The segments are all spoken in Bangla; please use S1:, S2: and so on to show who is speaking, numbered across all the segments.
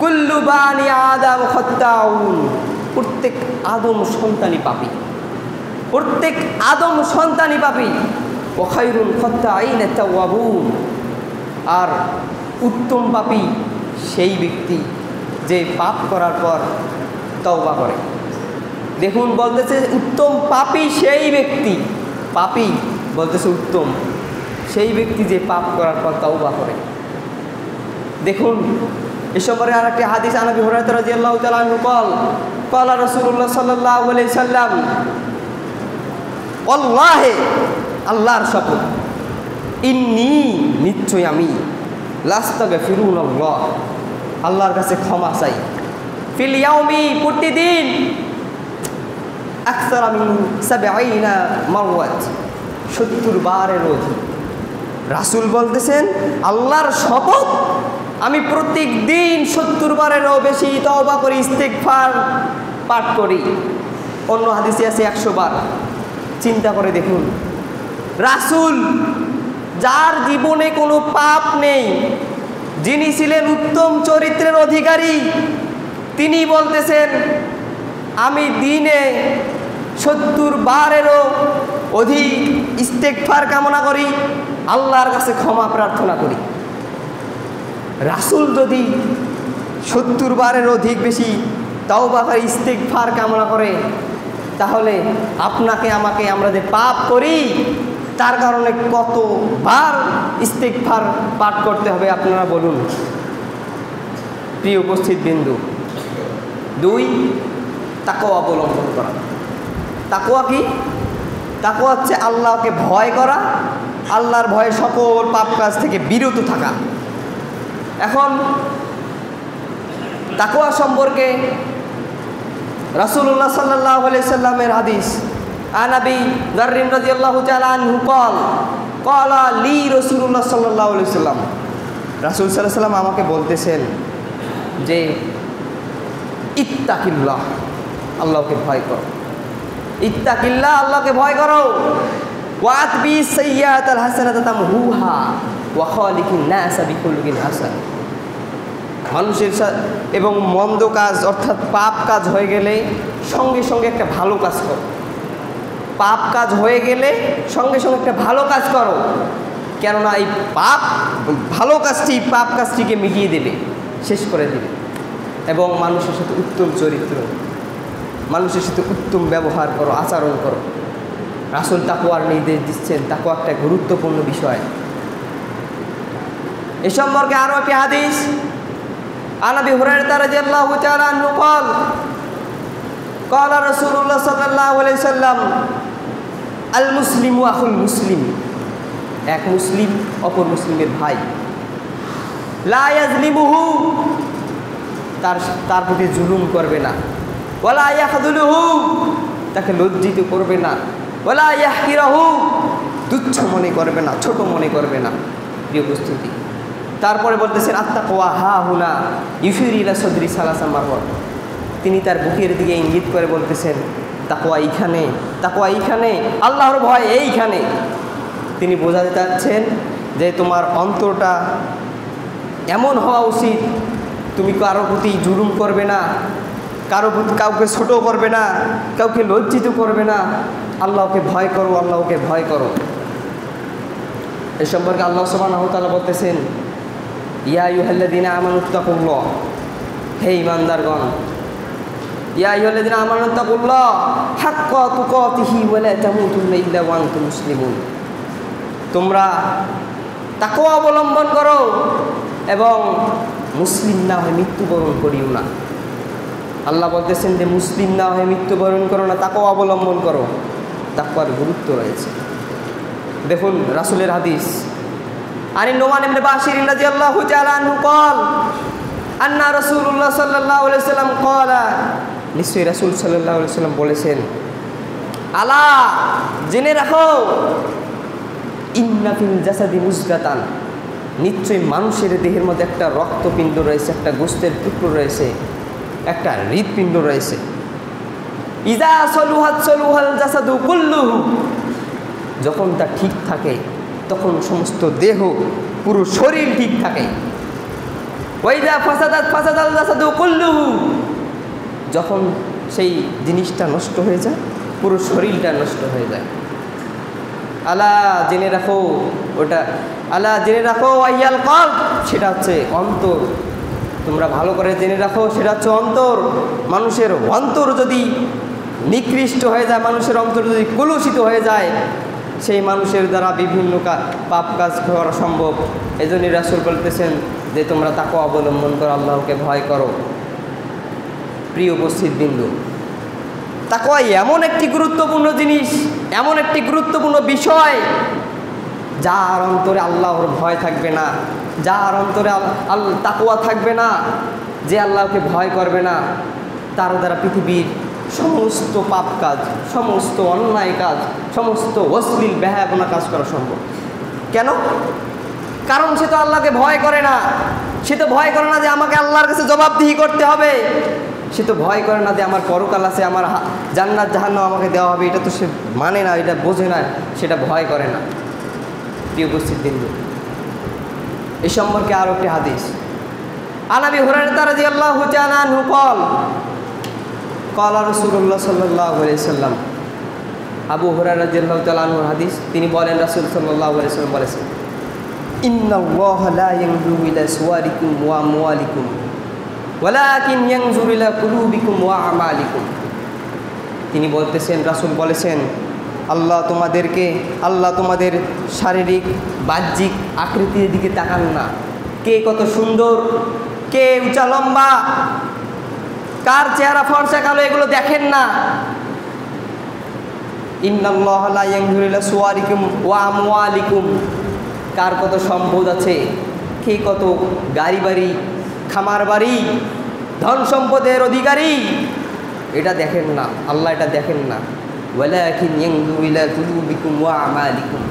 S1: কুল্লু বানি আদম খাত্তাউন, প্রত্যেক আদম সন্তানই পাপী, প্রত্যেক আদম সন্তানই পাপী। ওয়া খায়রুল খাত্তাইনা তাওয়াবুন, আর উত্তম পাপী সেই ব্যক্তি যে পাপ করার পর তওবা করে। দেখুন বলতেছে উত্তম পাপী সেই ব্যক্তি, পাপী বলতেছে উত্তম সেই ব্যক্তি যে পাপ করার পর তওবা করে। দেখুন এ সম্পর্কে আর একটি হাদিস আনবি হুরায়রা রাদিয়াল্লাহু তাআলা আনহু ক্বালা রাসূলুল্লাহ সাল্লাল্লাহু আলাইহি সাল্লাম, আল্লাহে, আল্লাহর শপথ, ইন্নী, নিশ্চয় আমি, লাস্তাগফিরুনাল্লাহ, আল্লাহর কাছে ক্ষমা চাই, ফিল ইয়াউমি, প্রতিদিন, আকসারা মিন ৭০ মারওয়াত, ৭০ বারের অধিক। রাসূল বলতেছেন আল্লাহর শপথ, আমি প্রত্যেক দিন ৭০ বারেরও বেশি তওবা করি, ইস্তিগফার পাঠ করি। অন্য হাদিসে আছে ১০০ বার। চিন্তা করে দেখুন, রাসূল যার জীবনে কোনো পাপ নেই, যিনি ছিলেন উত্তম চরিত্রের অধিকারী, তিনি বলতেছেন আমি দিনে ৭০ বারেরও অধিক ইস্তিগফার কামনা করি, আল্লাহর কাছে ক্ষমা প্রার্থনা করি। রাসূল যদি ৭০ বারের অধিক বেশি তওবা করে ইস্তিগফার কামনা করে, তাহলে আপনাকে আমাকে, আমরা যে পাপ করি তার কারণে কতবার ইস্তিগফার পাঠ করতে হবে আপনারা বলুন। প্রিয় উপস্থিত বিন্দু, ২, তাকওয়া অবলম্বন করা। তাকওয়া কি? তাকওয়া হচ্ছে আল্লাহকে ভয় করা, আল্লাহর ভয়ে সকল পাপ কাজ থেকে বিরত থাকা। এখন তাকওয়া সম্পর্কে রাসূলুল্লাহ সাল্লাল্লাহু আলাইহি সাল্লামের হাদিস, আন আবি যার রাদিয়াল্লাহু তাআলা আনহু ক্বালা লি রাসূলুল্লাহ সাল্লাল্লাহু আলাইহি সাল্লাম, রাসূল সাল্লাল্লাহু আলাইহি সাল্লাম আমাকে বলতেছেন যে ইত্তাকিল্লাহ, আল্লাহকে ভয় করো, ইত্তাকিল্লাহ, আল্লাহকে ভয় করো, ওয়া আতবি সাইয়্যাতাল হাসানাতা তামহুহা ওয়া খালিকিন নাসা বিকুল্লিন হাসান। মানুষের এবং মন্দ কাজ অর্থাৎ পাপ কাজ হয়ে গেলে সঙ্গে সঙ্গে একটা ভালো কাজ করো, পাপ কাজ হয়ে গেলে সঙ্গে সঙ্গে একটা ভালো কাজ করো, কেননা এই ভালো কাজটি পাপ কাজটিকে মিটিয়ে দেবে, শেষ করে দেবে। এবং মানুষের সাথে উত্তম চরিত্র, মানুষের সাথে উত্তম ব্যবহার করো, আচরণ করো। রাসূল তাকওয়ার নির্দেশ দিচ্ছেন, তাকওয়া একটা গুরুত্বপূর্ণ বিষয়। এ সম্পর্কে আরও একটি হাদিস, আন আবি হুরায়রা রাদিয়াল্লাহু তাআলা আনহু ক্বালা রাসূলুল্লাহ সাল্লাল্লাহু আলাইহি সাল্লাম, আল মুসলিমু আখুল মুসলিম, এক মুসলিম অপর মুসলিমের ভাই, লা ইয়াজলিমুহু, তার প্রতি জুলুম করবে না, ওয়ালা ইয়াখযুলুহু, তাকে লজ্জিত করবে না, ওয়ালা ইয়াহকিরাহু, তুচ্ছ মনে করবে না, ছোট মনে করবে না। প্রিয় উপস্থিতি, তারপরে বলতেছেন আত্তাকওয়া হা হুনা ইউশিরু ইলা সদরি সালাসা মারওয়াত, তিনি তার বুকের দিকে ইঙ্গিত করে বলতেছেন তাকওয়া এইখানে, তাকওয়া এইখানে, আল্লাহর ভয় এইখানে। তিনি বোঝাতে চাচ্ছেন যে তোমার অন্তরটা এমন হওয়া উচিত, তুমি কারোর প্রতি জুলুম করবে না, কাউকে ছোট করবে না, কাউকে লজ্জিত করবে না, আল্লাহকে ভয় করো, আল্লাহকে ভয় করো। এ সম্পর্কে আল্লাহ সুবহানাহু ওয়া তাআলা বলতেছেন, ইয়া আইয়ুহাল্লাযীনা আমানুত্তাকুল্লাহ, হে ঈমানদারগণ, ইয়া আইয়ুহাল্লাযীনা আমানুত্তাকুল্লাহ হাক্কা তুকাতিহি ওয়া লা তামুতুন্না ইল্লা ওয়া আনতুম মুসলিমুন, তোমরা তাকওয়া অবলম্বন করো এবং মুসলিম না হয়ে মৃত্যুবরণ করিও না। আল্লাহ বলতেছেন যে মুসলিম না হয়ে মৃত্যুবরণ করো না, তাকওয়া অবলম্বন করো। তাকওয়ার গুরুত্ব রয়েছে। দেখুন রাসূলের হাদিস, আনি নোমান ইবনে বাশির রাদিয়াল্লাহু তাআলা আনহু আন্না রাসূলুল্লাহ সাল্লাল্লাহু আলাইহি সাল্লাম ক্বালা, নিশ্চয়ই রাসূল সাল্লাল্লাহু আলাইহি সাল্লাম বলেছেন, আলা, জেনে রাখো, ইন্না ফিল জাসাদি মুজগাতান, নিশ্চয়ই মানুষের দেহের মধ্যে একটা রক্তপিণ্ড রয়েছে, একটা গোশতের টুকরো রয়েছে, একটা হৃৎপিণ্ড রয়েছে। ইজা সলুহাত সলুহাল জাসাদু কুল্লুহু, যখন তা ঠিক থাকে তখন সমস্ত দেহ, পুরো শরীর ঠিক থাকে। ওয়াইদা ফাসাদাত ফাসাদাল জাসাদু কুল্লুহু, যখন সেই জিনিসটা নষ্ট হয়ে যায় পুরো শরীরটা নষ্ট হয়ে যায়। আলা জেনে রাখো, ওটা আলা জেনে রাখো ওয়াইয়াল কলব, সেটা হচ্ছে অন্তর। তোমরা ভালো করে জেনে রাখো, সেটা হচ্ছে অন্তর। মানুষের অন্তর যদি নিকৃষ্ট হয়ে যায়, মানুষের অন্তর যদি কলুষিত হয়ে যায়, সেই মানুষের দ্বারা বিভিন্ন পাপ কাজ করা সম্ভব। এই জন্য রাসূল বলতেছেন যে তোমরা তাকওয়া অবলম্বন করো, আল্লাহকে ভয় করো। প্রিয় উপস্থিত বিন্দু, তাকওয়া এমন একটি গুরুত্বপূর্ণ জিনিস, এমন একটি গুরুত্বপূর্ণ বিষয়, যার অন্তরে আল্লাহর ভয় থাকবে না, যার অন্তরে তাকওয়া থাকবে না, যে আল্লাহকে ভয় করবে না, তার দ্বারা পৃথিবীর সমস্ত পাপ কাজ, সমস্ত অন্যায় কাজ, সমস্ত অশ্লীল বেহায়াপনা কাজ করা সম্ভব। কেন? কারণ সে তো আল্লাহকে ভয় করে না। সে তো ভয় করে না যে আমাকে আল্লাহর কাছে জবাবদিহি করতে হবে। সে তো ভয় করে না যে আমার পরকাল আছে, আমার জান্নাত জাহান্নাম আমাকে দেওয়া হবে। এটা তো সে মানে না, এটা বোঝে না, সেটা ভয় করে না। প্রিয় উপস্থিত বিন্দু, এই সম্পর্কে আরও একটি হাদিস। আন আবি হুরায়রা রাদিয়াল্লাহু তাআলা আনহু ক্বালা রাসূলুল্লাহ সাল্লাল্লাহু আলাইহি ওয়াসাল্লাম, আবু হুরায়রা রাদিয়াল্লাহু তাআলা আনহুর হাদিস, তিনি বলেন রাসূল সাল্লাল্লাহু আলাইহি ওয়াসাল্লাম বলেছেন, ইন্নাল্লাহা লা ইয়ানজুরু ইলা সুওয়ারিকুম ওয়া আমওয়ালিকুম ওয়ালাকিন ইয়ানজুরু ইলা কুলুবিকুম ওয়া আমালিকুম। তিনি বলতেছেন, রাসূল বলেছেন, আল্লাহ তোমাদের শারীরিক বাহ্যিক আকৃতির দিকে তাকান না। কে কত সুন্দর, কে উঁচা লম্বা, কার চেহারা ফর্সা কালো, এগুলো দেখেন না। ইন্নাল্লাহা লা ইয়ানজুরু ইলা সুওয়ারিকুম ওয়া আমওয়ালিকুম, কার কত সম্পদ আছে, কে কত গাড়ি বাড়ি, খামার বাড়ি, ধন সম্পদের অধিকারী, এটা দেখেন না। আল্লাহ এটা দেখেন না। ওয়ালাকিন ইয়ানজুরু ইলা কুলুবিকুম ওয়া আমালিকুম,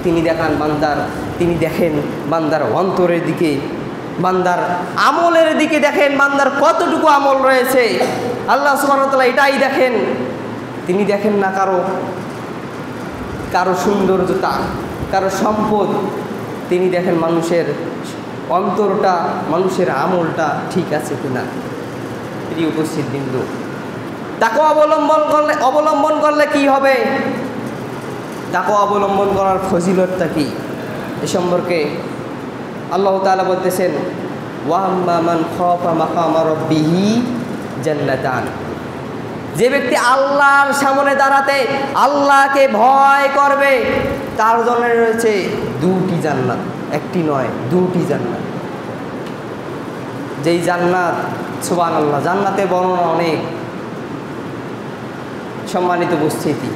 S1: তিনি দেখেন বান্দার অন্তরের দিকে, বান্দার আমলের দিকে দেখেন, বান্দার কতটুকু আমল রয়েছে। আল্লাহ সুবহানাহু ওয়া তাআলা এটাই দেখেন। তিনি দেখেন না কারো সৌন্দর্যতা, কারো সম্পদ। তিনি দেখেন মানুষের অন্তরটা, মানুষের আমলটা ঠিক আছে কিনা। প্রিয় উপস্থিত বিন্দু, তাকওয়া অবলম্বন করলে কি হবে? তাকওয়া অবলম্বন করার ফজিলতটা কি, এ সম্পর্কে আল্লাহ তাআলা বলতেছেন, ওয়া আম্মা মান খাফা মাকামা রাব্বিহি জান্নাতান, যে ব্যক্তি আল্লাহর সামনে দাঁড়াতে আল্লাহকে ভয় করবে, তার জন্য রয়েছে দুটি জান্নাত, একটি নয়, দুটি জান্নাত। যেই জান্নাত, সুবহানাল্লাহ, জান্নাতের বর্ণনা অনেক। সম্মানিত উপস্থিতি,